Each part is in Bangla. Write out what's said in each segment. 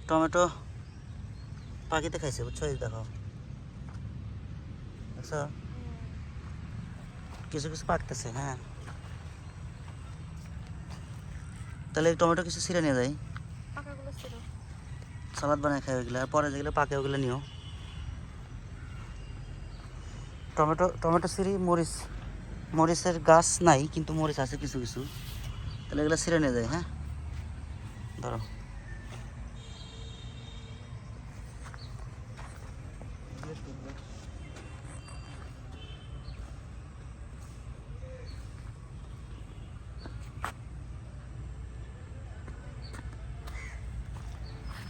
টমেটো পাখিতে খাইছে বুঝছো, এই দেখো দেখছো কিছু কিছু পাকতেছে। হ্যাঁ, তাহলে এই টমেটো কিছু ছিঁড়ে নিয়ে যাই, পাকাগুলো ছিল। সালাদ বানায় খাই ওইগুলো, আর পরে যেগুলো পাকে ওগুলো নিও। টমেটো টমেটো ছিঁড়ি, মরিচের গাছ নাই কিন্তু মরিচ আছে কিছু কিছু, তাহলে এগুলো ছিঁড়ে নিয়ে যায়। হ্যাঁ ধরো,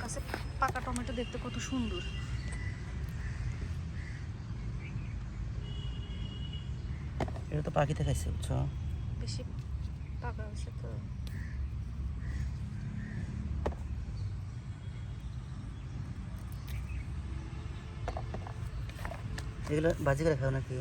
কাছে পাকা টমেটো দেখতে কত সুন্দর। এটা তো পাখিতে খাইছে বুঝছো। বেশি পাকা হয়েছে তো। এগুলো ভাজি করে খাও নাকি?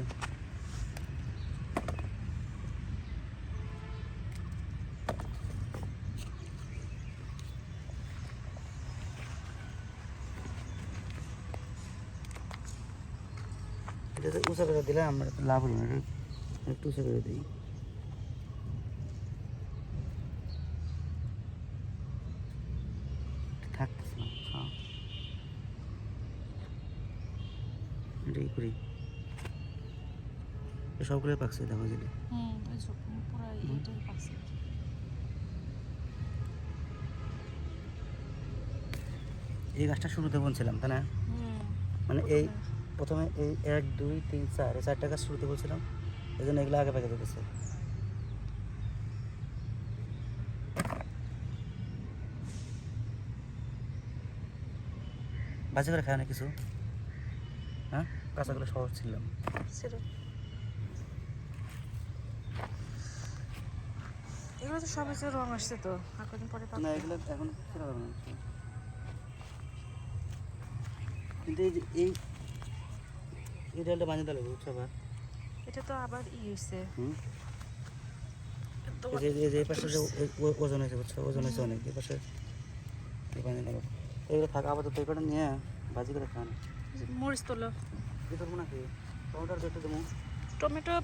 এটা তো উঁচা করে দিলে আমরা লাভ হলো না, একটু উঁচা করে দিই। থাকতেছে না বুঝছো, এটাই করি। সবগুলো পাকছে দেখো যেটা। ওই যে পুরো এইটাই পাকছে। এই গাছটা শুরুতে বলছিলাম তাই না, মানে এই প্রথমে এই 1 2 3 4 এই 4টা গাছ শুরুতে বলছিলাম, এই জন্য এগুলো আগে পেকে যেতেছে। ভাজি করে খায় না কিছু, হ্যাঁ কাঁচাগুলো সহজ ছিলাম। এগুলো তো সব হচ্ছে রং আসছে তো, আর কদিন পরে না পাকবে। এগুলো এখন ছিল না, কিন্তু এই যে এই ডালটা বানিয়ে দিলে বুঝছো আবার। এটা তো আবার হয়েছে। এই যে এই পাশে যে ওজন হয়েছে বুঝছো, ওজন হয়েছে অনেক, এই পাশে বানিয়ে দিল। এগুলো থাকা আপাতত এই কটা নিয়ে ভাজি করে খান। মরিচ তোলো। কি করবো নাকি টমেটোর দেখতে দেবো। টমেটো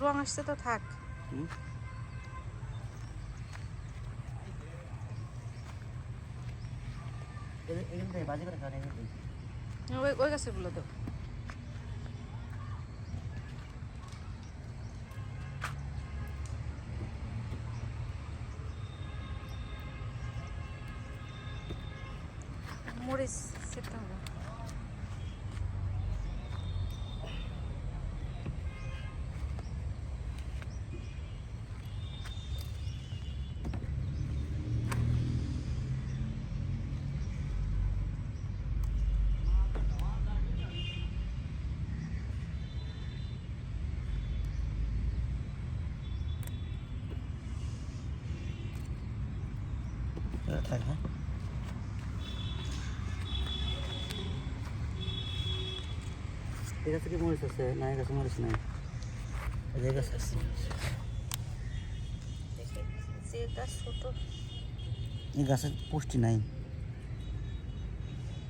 রং আসছে তো থাক। এগুলো ভাজি করে খান, এগুলো ওই গাছেরগুলো তো। মরিচ সেটা হবে। থাক। হ্যাঁ এই গাছে কি মরিচ আছে? না এই গাছে মরিচ নাই, এই গাছ আছে। যে গাছ ছোট, এই গাছের পুষ্টি নাই,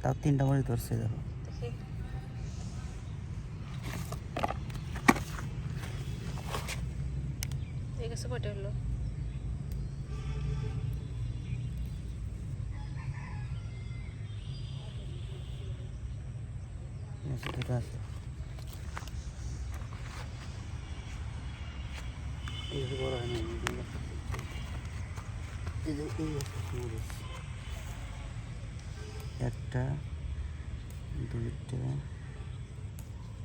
তাও 3টা মরিচ ধরছে দেখো। দেখি এই গাছে কয়টা হলো? দুটো আছে, এই যে বড় হয় না, এই যে এই মরিচ 1টা 2টা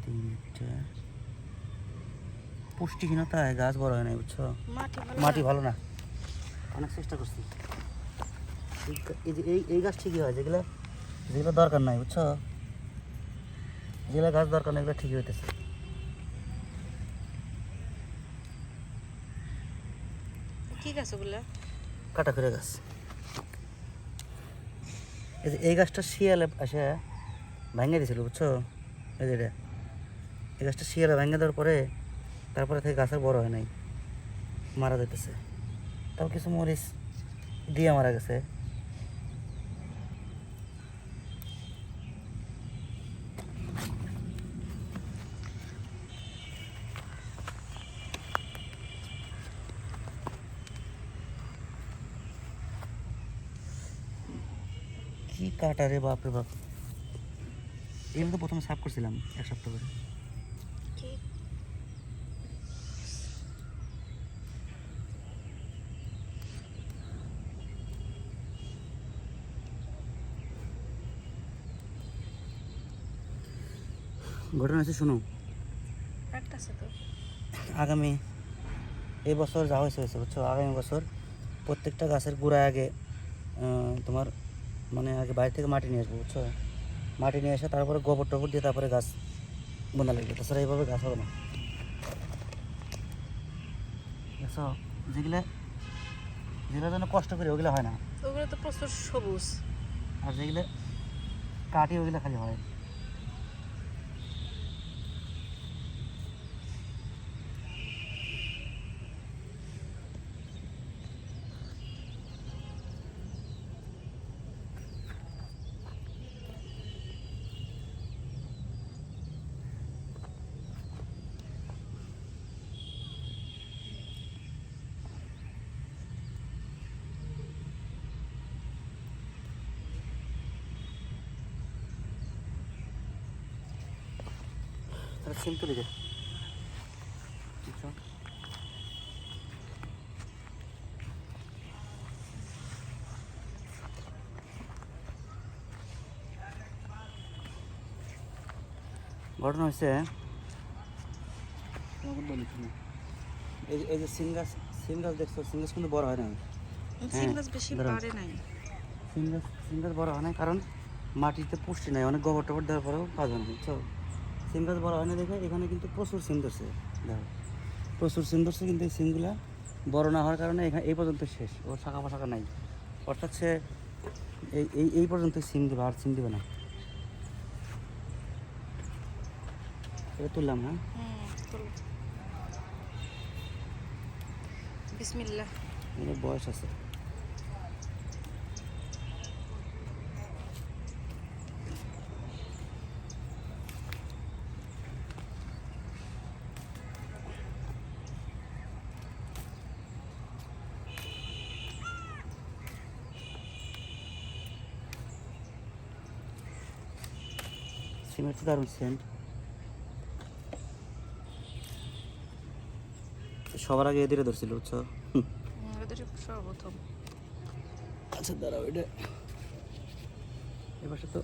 3টা। পুষ্টিহীনতায় গাছ বড় হয় না বুঝছো, মাটি ভালো না, অনেক চেষ্টা করছি। এই যে এই গাছ ঠিকই হয়, যেগুলো যেগুলো দরকার নাই বুঝছো, যেগুলো গাছ দরকার নাই এগুলো ঠিকই হইতেছে। কি গাছ ওগুলা? কাটা করে গাছ। এই যে এই গাছটা শিয়ালে আসে ভেঙে দিয়েছিল বুঝছো, এই যে এই গাছটা শিয়ালে ভেঙে দেওয়ার পরে তারপরে থেকে গাছের বড় হয় নাই, মারা যাইতেছে। তাও কিছু মরিচ দিয়ে মারা গেছে, কি কাটা রে বাপ রে বাপ, এগুলো তো প্রথমে সাফ করছিলাম 1 সপ্তাহ করে। কি ঘটনা আছে শোনো, একটা আছে তো? আগামী এই বছর যা হয়েছে হয়েছে বুঝছো, আগামী বছর প্রত্যেকটা গাছের গোড়ায় আগে তোমার মানে আগে বাইরে থেকে মাটি নিয়ে আসবো বুঝছো, মাটি নিয়ে এসে তারপরে গোবর টোবর দিয়ে তারপরে গাছ বোনা লাগবে, তাছাড়া এইভাবে গাছ হবে না। দেখছো, যেগুলো যেগুলোর জন্য কষ্ট করি ওগুলো হয় না, ওগুলো তো প্রচুর সবুজ। আর যেগুলো কাটি ওগুলো খালি হয়। তাহলে সিম তুলে দে, বুঝছো? ঘটনা হয়েছে তোমাকে বলি শোনো, এই যে সিম গাছ দেখছো, সিম গাছ কিন্তু বড় হয় না। সিম গাছ বেশি দাঁড়াও। পারে নাই। সিম গাছ বড় হয় না কারণ মাটিতে পুষ্টি নাই, অনেক গোবর টোবর দেওয়ার পরেও কাজ হয় না বুঝছো। সিম গাছ বড় হয় না দেখে এখানে কিন্তু প্রচুর সিম ধরছে, দেখো প্রচুর সিম ধরছে, কিন্তু এই সিমগুলা বড় না হওয়ার কারণে এখানে এই পর্যন্ত শেষ, ওর শাখা ফাঁকা নাই, অর্থাৎ সে এই পর্যন্ত সিম দেবে, আর সিম দেবে না। এটা তুললাম, হ্যাঁ চলো বিসমিল্লাহ। এর বয়স আছে। সিমের তো দারুণ সেন্ট, সবার আগে এদিকে ধরছিল বুঝছো। ওদের সর্বপ্রথম আচ্ছা দাঁড়াও, এটা এবার তো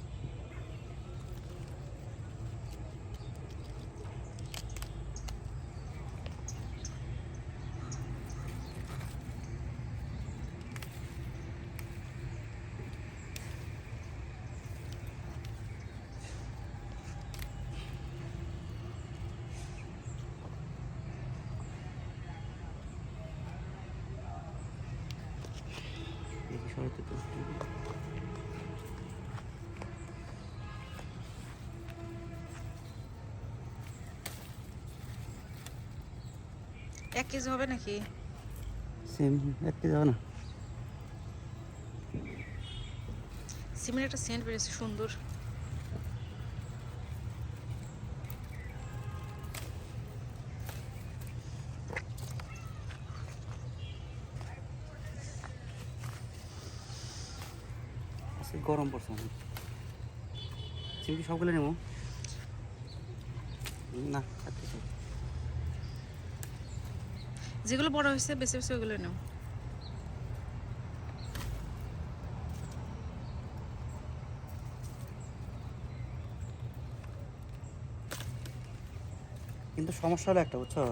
দেখি সরাইতে তো এক কেজি হবে নাকি? সিম দেখতে যাবে না। সিমের একটা সেন্ট বেরিয়েছে সুন্দর। আজকে গরম পড়ছে অনেক। সিম কি সবগুলো নেবো না? আচ্ছা যেগুলো বড় হয়েছে বেছে বেছে ওগুলো নাও। কিন্তু সমস্যা হলো একটা বুঝছো,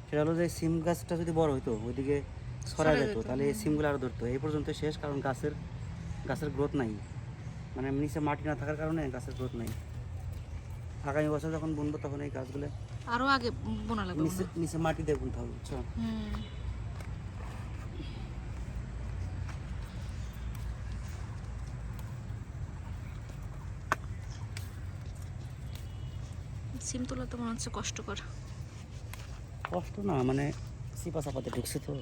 সেটা হলো যে সিম গাছটা যদি বড় হইতো ওইদিকে ছড়া যেত, তাহলে এই সিমগুলো আরও ধরতো। এই পর্যন্ত শেষ, কারণ গাছের গ্রোথ নাই, মানে নিচে মাটি না থাকার কারণে গাছের গ্রোথ নাই। আগামী বছর যখন বুনবো তখন এই গাছগুলো আরো আগে বোনা লাগবে। নিচে মাটি দিয়ে বুনতে হবে বুঝছো। সিম তোলা তো মনে হচ্ছে কষ্টকর। কষ্ট না, মানে চিপা চাপাতে ঢুকছে তো।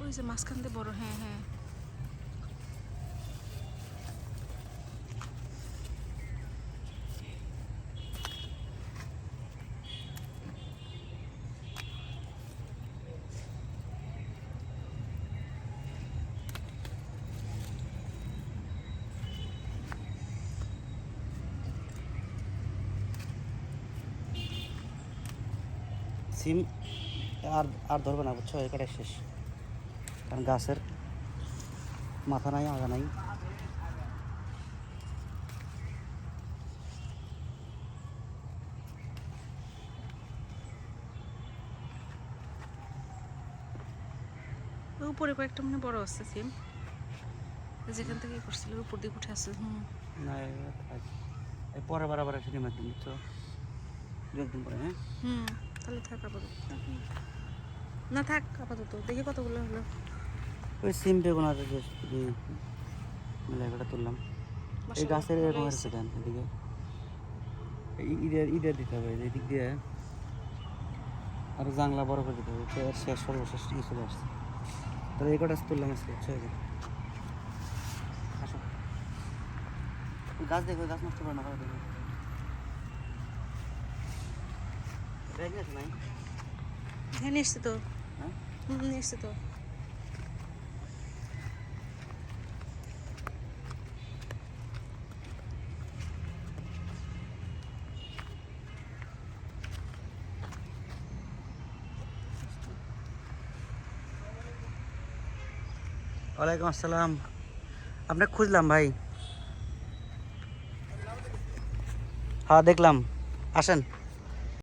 ওই যে মাঝখান দিয়ে বড়, হ্যাঁ হ্যাঁ। সিম আর আর ধরবে না বুঝছো, এই কটাই শেষ। কারণ গাছের মাথা নাই, আগা নাই। ওই উপরে কয়েকটা মানে বড় আছে সিম, যেখান থেকে করছিল উপর দিকে উঠে আছে। না এই পরে আবার সিনেমা দিন বুঝছো, দু একদিন পরে। হ্যাঁ তাহলে থাক আপাতত। না থাক আপাতত, দেখি কতগুলো হলো। ওই সিম বেগুন আর মিলাই করে তুললাম। এই মাশাআল্লাহ, গাছের এরকম ভালোই হচ্ছে হয়েছে। দেন এদিকে, ঈদের দিতে হবে এই দিক দিয়ে, আর জাংলা বড় করে দিতে হবে। শেষ সর্বশেষ ইয়ে চলে আসছে। তাহলে এই কটা তুললাম আজকে বুঝছো। আসো গাছ দেখো, গাছ নষ্ট করে না, দেখো ব্যাগ আছে নাই? হ্যাঁ নিয়ে এসছে তো। হ্যাঁ নিয়ে এসছে তো। ওয়ালাইকুম আসসালাম। আপনাকে খুঁজলাম ভাই। হ্যাঁ দেখলাম, আসেন।